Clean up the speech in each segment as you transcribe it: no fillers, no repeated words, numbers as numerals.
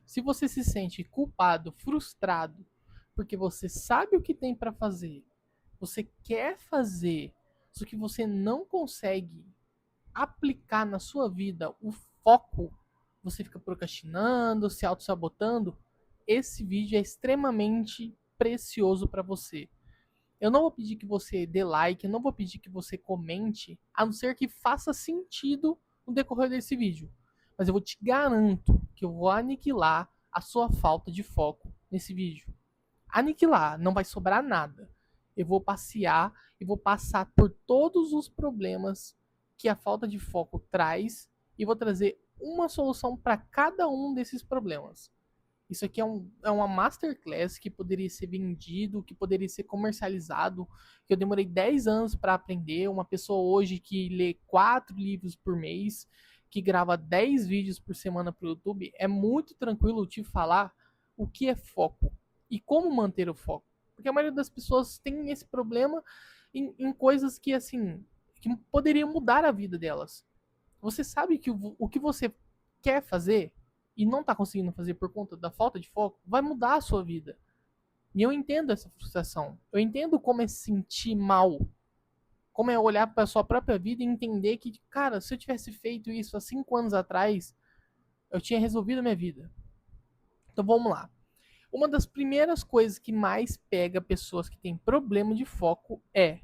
Se você se sente culpado, frustrado, porque você sabe o que tem para fazer, você quer fazer, só que você não consegue aplicar na sua vida o foco, você fica procrastinando, se auto-sabotando, esse vídeo é extremamente precioso para você. Eu não vou pedir que você dê like, eu não vou pedir que você comente, a não ser que faça sentido no decorrer desse vídeo. Mas eu vou te garanto que eu vou aniquilar a sua falta de foco nesse vídeo. Aniquilar, não vai sobrar nada. Eu vou passear e vou passar por todos os problemas que a falta de foco traz e vou trazer uma solução para cada um desses problemas. Isso aqui é uma masterclass que poderia ser vendido, que poderia ser comercializado, que eu demorei 10 anos para aprender. Uma pessoa hoje que lê 4 livros por mês, que grava 10 vídeos por semana para o YouTube, é muito tranquilo te falar o que é foco e como manter o foco. Porque a maioria das pessoas tem esse problema em coisas que, assim, que poderiam mudar a vida delas. Você sabe que o que você quer fazer e não está conseguindo fazer por conta da falta de foco, vai mudar a sua vida. E eu entendo essa frustração. Eu entendo como é se sentir mal. Como é olhar para a sua própria vida e entender que, cara, se eu tivesse feito isso há 5 anos atrás, eu tinha resolvido a minha vida. Então vamos lá. Uma das primeiras coisas que mais pega pessoas que têm problema de foco é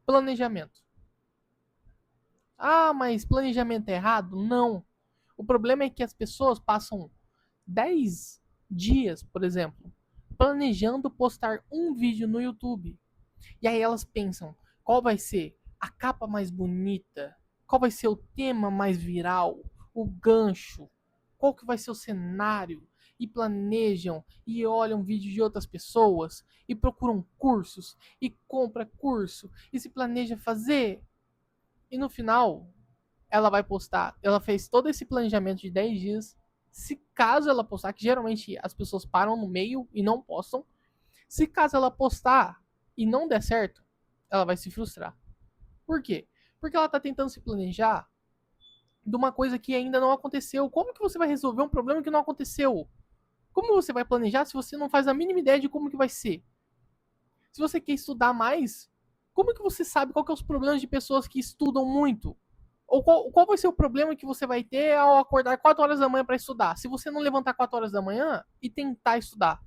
planejamento. Ah, mas planejamento é errado? Não. O problema é que as pessoas passam 10 dias, por exemplo, planejando postar um vídeo no YouTube. E aí elas pensam, qual vai ser a capa mais bonita? Qual vai ser o tema mais viral? O gancho? Qual que vai ser o cenário? E planejam e olham vídeos de outras pessoas e procuram cursos e compra curso e se planeja fazer. E no final, ela vai postar. Ela fez todo esse planejamento de 10 dias. Se caso ela postar, que geralmente as pessoas param no meio e não postam. Se caso ela postar e não der certo, ela vai se frustrar. Por quê? Porque ela tá tentando se planejar de uma coisa que ainda não aconteceu. Como que você vai resolver um problema que não aconteceu? Como você vai planejar se você não faz a mínima ideia de como que vai ser? Se você quer estudar mais, como que você sabe qual que é os problemas de pessoas que estudam muito? Ou qual vai ser o problema que você vai ter ao acordar 4 horas da manhã para estudar? Se você não levantar 4 horas da manhã e tentar estudar,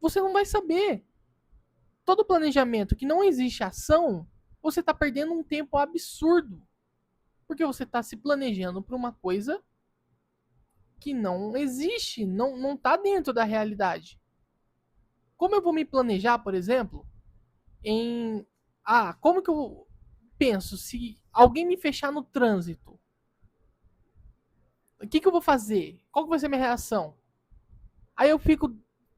você não vai saber. Todo planejamento que não existe ação, você está perdendo um tempo absurdo. Porque você está se planejando para uma coisa que não existe, não está dentro da realidade. Como eu vou me planejar, por exemplo, em. Ah, como que eu penso se alguém me fechar no trânsito? O que, que eu vou fazer? Qual que vai ser a minha reação? Aí eu fico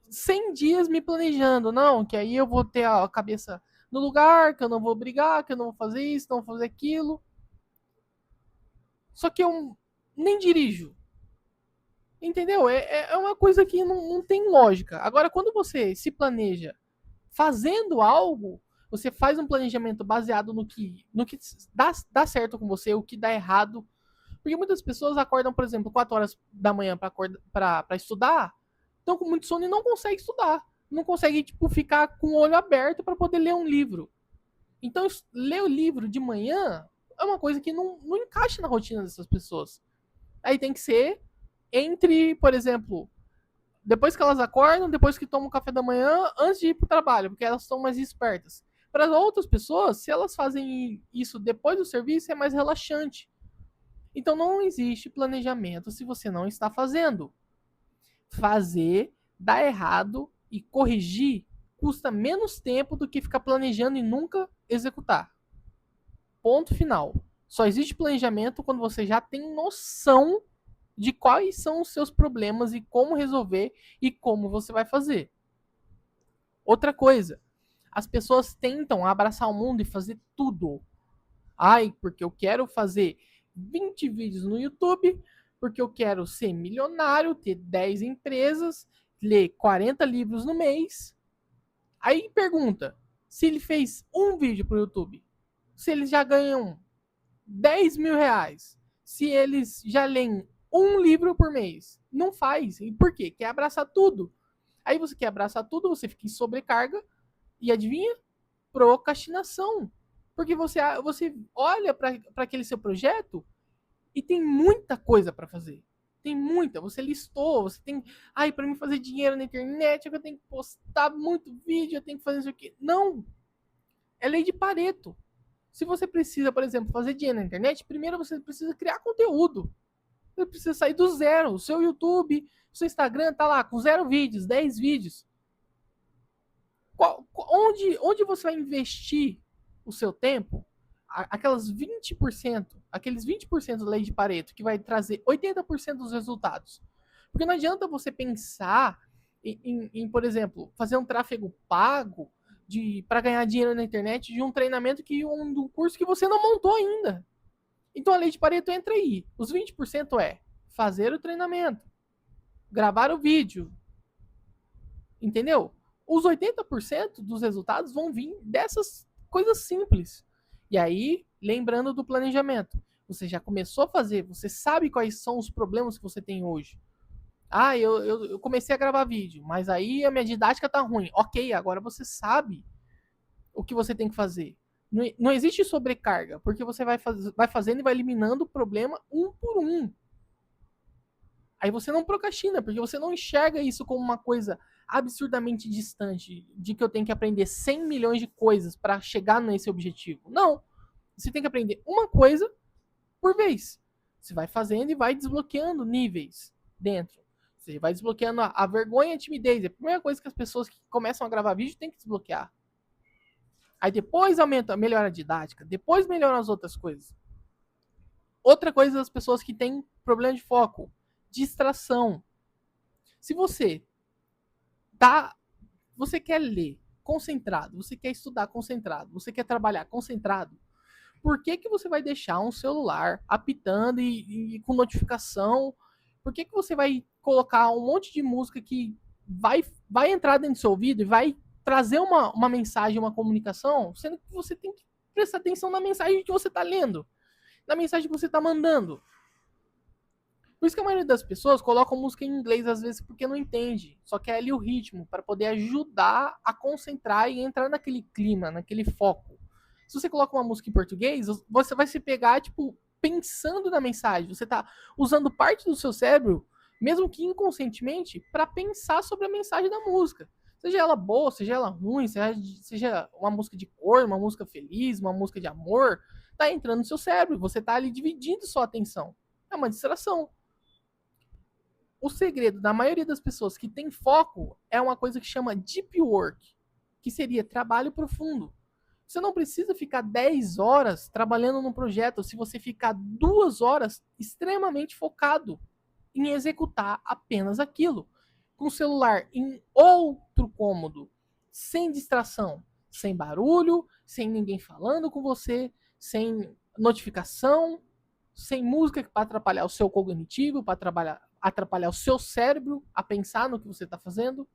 100 dias me planejando, não, que aí eu vou ter a cabeça no lugar, que eu não vou brigar, que eu não vou fazer isso, não vou fazer aquilo. Só que eu nem dirijo. Entendeu? É uma coisa que não tem lógica. Agora, quando você se planeja fazendo algo, você faz um planejamento baseado no que dá certo com você, o que dá errado. Porque muitas pessoas acordam, por exemplo, 4 horas da manhã para estudar, estão com muito sono e não conseguem estudar. Não conseguem, tipo, ficar com o olho aberto para poder ler um livro. Então, ler o livro de manhã é uma coisa que não encaixa na rotina dessas pessoas. Aí tem que ser entre, por exemplo, depois que elas acordam, depois que tomam o café da manhã, antes de ir para o trabalho, porque elas estão mais espertas. Para as outras pessoas, se elas fazem isso depois do serviço, é mais relaxante. Então não existe planejamento se você não está fazendo. Fazer, dar errado e corrigir custa menos tempo do que ficar planejando e nunca executar. Ponto final. Só existe planejamento quando você já tem noção de quais são os seus problemas e como resolver e como você vai fazer. Outra coisa, as pessoas tentam abraçar o mundo e fazer tudo. Ai, porque eu quero fazer 20 vídeos no YouTube, porque eu quero ser milionário, ter 10 empresas, ler 40 livros no mês. Aí pergunta, se ele fez um vídeo pro YouTube, se eles já ganham 10 mil reais, se eles já leem um livro por mês, não faz. E por quê? Quer abraçar tudo. Aí você quer abraçar tudo, você fica em sobrecarga e adivinha? Procrastinação. Porque você olha para aquele seu projeto e tem muita coisa para fazer. Tem muita. Você listou, você tem. Ai, para mim fazer dinheiro na internet, eu tenho que postar muito vídeo, eu tenho que fazer isso aqui. Não! É lei de Pareto. Se você precisa, por exemplo, fazer dinheiro na internet, primeiro você precisa criar conteúdo. Você precisa sair do zero. O seu YouTube, o seu Instagram tá lá com 0 vídeos, 10 vídeos. Onde você vai investir o seu tempo? Aquelas 20%, aqueles 20% da lei de Pareto, que vai trazer 80% dos resultados. Porque não adianta você pensar por exemplo, fazer um tráfego pago para ganhar dinheiro na internet de um treinamento de um curso que você não montou ainda. Então a lei de Pareto entra aí. Os 20% é fazer o treinamento, gravar o vídeo, entendeu? Os 80% dos resultados vão vir dessas coisas simples. E aí, lembrando do planejamento, você já começou a fazer, você sabe quais são os problemas que você tem hoje. Ah, eu comecei a gravar vídeo, mas aí a minha didática tá ruim. Ok, agora você sabe o que você tem que fazer. Não existe sobrecarga, porque você vai fazendo e vai eliminando o problema um por um. Aí você não procrastina, porque você não enxerga isso como uma coisa absurdamente distante, de que eu tenho que aprender 100 milhões de coisas para chegar nesse objetivo. Não. Você tem que aprender uma coisa por vez. Você vai fazendo e vai desbloqueando níveis dentro. Você vai desbloqueando a vergonha e a timidez. É a primeira coisa que as pessoas que começam a gravar vídeo têm que desbloquear. Aí depois melhora a didática, depois melhora as outras coisas. Outra coisa das pessoas que têm problema de foco, distração. Se você você quer ler concentrado, você quer estudar concentrado, você quer trabalhar concentrado, por que você vai deixar um celular apitando e com notificação? Por que você vai colocar um monte de música que vai entrar dentro do seu ouvido e vai trazer uma mensagem, uma comunicação, sendo que você tem que prestar atenção na mensagem que você está lendo, na mensagem que você está mandando? Por isso que a maioria das pessoas colocam música em inglês às vezes porque não entende. Só quer ali o ritmo para poder ajudar a concentrar e entrar naquele clima, naquele foco. Se você coloca uma música em português, você vai se pegar tipo pensando na mensagem. Você está usando parte do seu cérebro, mesmo que inconscientemente, para pensar sobre a mensagem da música. Seja ela boa, seja ela ruim, seja uma música de cor, uma música feliz, uma música de amor, tá entrando no seu cérebro. Você tá ali dividindo sua atenção. É uma distração. O segredo da maioria das pessoas que tem foco é uma coisa que chama deep work, que seria trabalho profundo. Você não precisa ficar 10 horas trabalhando num projeto se você ficar 2 horas extremamente focado em executar apenas aquilo. Com o celular em outro cômodo, sem distração, sem barulho, sem ninguém falando com você, sem notificação, sem música para atrapalhar o seu cognitivo, para atrapalhar o seu cérebro a pensar no que você está fazendo.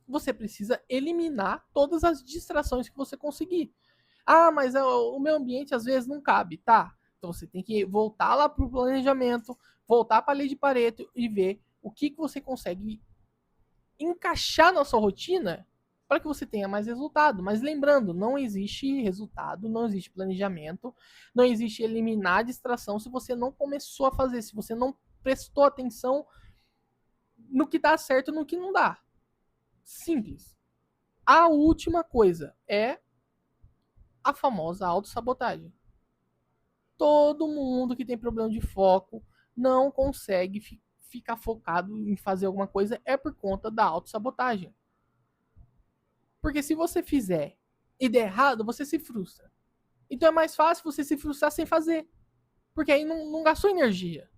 Você precisa eliminar todas as distrações que você conseguir. Ah, mas o meu ambiente às vezes não cabe, tá? Então você tem que voltar lá para o planejamento, voltar para a lei de Pareto e ver o que você consegue encaixar na sua rotina para que você tenha mais resultado. Mas lembrando, não existe resultado, não existe planejamento, não existe eliminar a distração se você não começou a fazer, se você não prestou atenção no que dá certo e no que não dá. Simples. A última coisa é a famosa autossabotagem. Todo mundo que tem problema de foco não consegue ficar focado em fazer alguma coisa é por conta da autossabotagem. Porque se você fizer e der errado, você se frustra. Então é mais fácil você se frustrar sem fazer. Porque aí não gastou energia.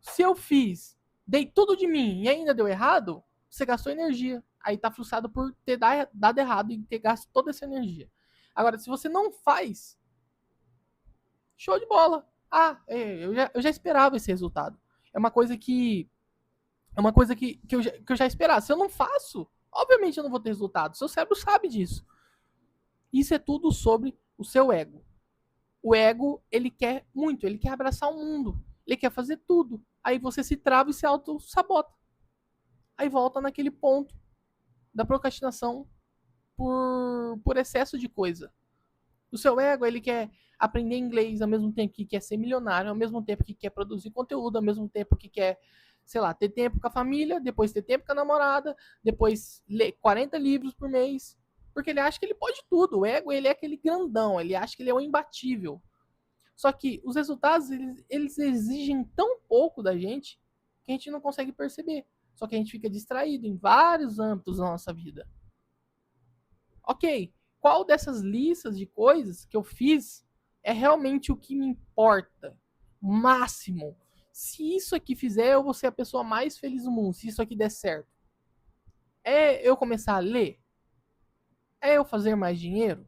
Se eu fiz, dei tudo de mim e ainda deu errado, você gastou energia. Aí tá frustrado por ter dado errado e ter gasto toda essa energia. Agora, se você não faz, show de bola. Ah, eu já esperava esse resultado. É uma coisa que eu já esperava. Se eu não faço, obviamente eu não vou ter resultado. Seu cérebro sabe disso. Isso é tudo sobre o seu ego. O ego, ele quer muito, ele quer abraçar o mundo. Ele quer fazer tudo. Aí você se trava e se auto-sabota. Aí volta naquele ponto da procrastinação por excesso de coisa. O seu ego, ele quer aprender inglês ao mesmo tempo que quer ser milionário, ao mesmo tempo que quer produzir conteúdo, ao mesmo tempo que quer, sei lá, ter tempo com a família, depois ter tempo com a namorada, depois ler 40 livros por mês, porque ele acha que ele pode tudo. O ego, ele é aquele grandão, ele acha que ele é o imbatível. Só que os resultados, eles exigem tão pouco da gente que a gente não consegue perceber. Só que a gente fica distraído em vários âmbitos da nossa vida. Ok, qual dessas listas de coisas que eu fiz é realmente o que me importa? Máximo. Se isso aqui fizer, eu vou ser a pessoa mais feliz do mundo. Se isso aqui der certo. É eu começar a ler? É eu fazer mais dinheiro?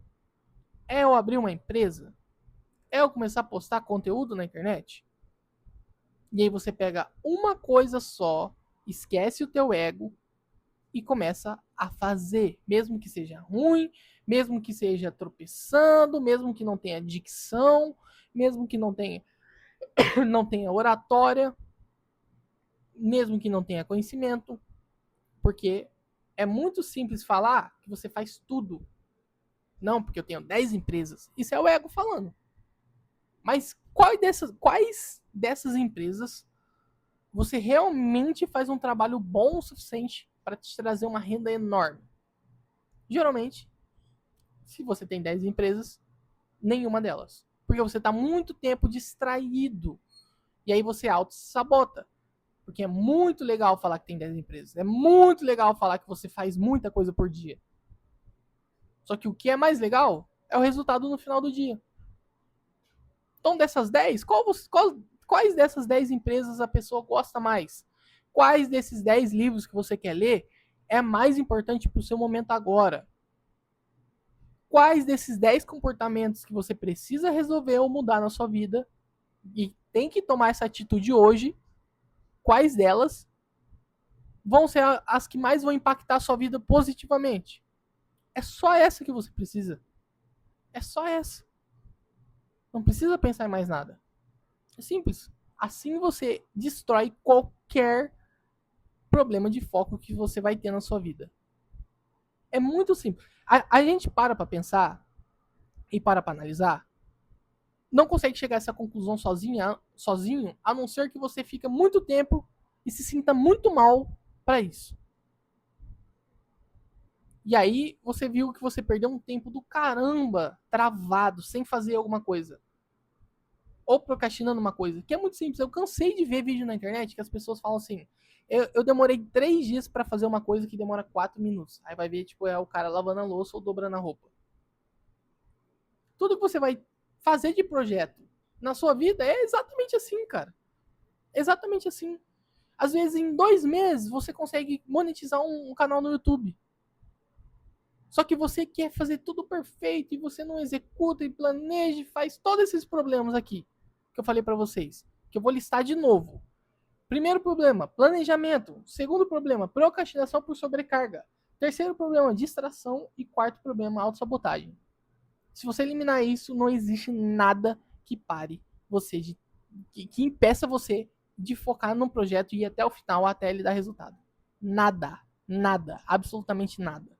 É eu abrir uma empresa? É eu começar a postar conteúdo na internet? E aí você pega uma coisa só, esquece o teu ego e começa a fazer, mesmo que seja ruim, mesmo que seja tropeçando, mesmo que não tenha dicção, mesmo que não tenha, não tenha oratória, mesmo que não tenha conhecimento, porque é muito simples falar que você faz tudo. Não, porque eu tenho 10 empresas. Isso é o ego falando. Mas quais dessas empresas você realmente faz um trabalho bom o suficiente para te trazer uma renda enorme? Geralmente, se você tem 10 empresas, nenhuma delas. Porque você está muito tempo distraído. E aí você auto-sabota. Porque é muito legal falar que tem 10 empresas. É muito legal falar que você faz muita coisa por dia. Só que o que é mais legal é o resultado no final do dia. Então, dessas 10, quais dessas 10 empresas a pessoa gosta mais? Quais desses 10 livros que você quer ler é mais importante para o seu momento agora? Quais desses 10 comportamentos que você precisa resolver ou mudar na sua vida e tem que tomar essa atitude hoje, quais delas vão ser as que mais vão impactar a sua vida positivamente? É só essa que você precisa. É só essa. Não precisa pensar em mais nada. É simples. Assim você destrói qualquer problema de foco que você vai ter na sua vida. É muito simples. A gente para pensar e para analisar, não consegue chegar a essa conclusão sozinho, a não ser que você fique muito tempo e se sinta muito mal para isso. E aí você viu que você perdeu um tempo do caramba travado, sem fazer alguma coisa. Ou procrastinando uma coisa, que é muito simples. Eu cansei de ver vídeo na internet que as pessoas falam assim, eu demorei 3 dias para fazer uma coisa que demora 4 minutos. Aí vai ver, tipo, é o cara lavando a louça ou dobrando a roupa. Tudo que você vai fazer de projeto na sua vida é exatamente assim, cara. Exatamente assim. Às vezes, em 2 meses, você consegue monetizar um canal no YouTube. Só que você quer fazer tudo perfeito e você não executa e planeja e faz todos esses problemas aqui que eu falei para vocês, que eu vou listar de novo. Primeiro problema, planejamento. Segundo problema, procrastinação por sobrecarga. Terceiro problema, distração. E quarto problema, autossabotagem. Se você eliminar isso, não existe nada que pare você, que impeça você de focar num projeto e ir até o final, até ele dar resultado. Nada. Nada. Absolutamente nada.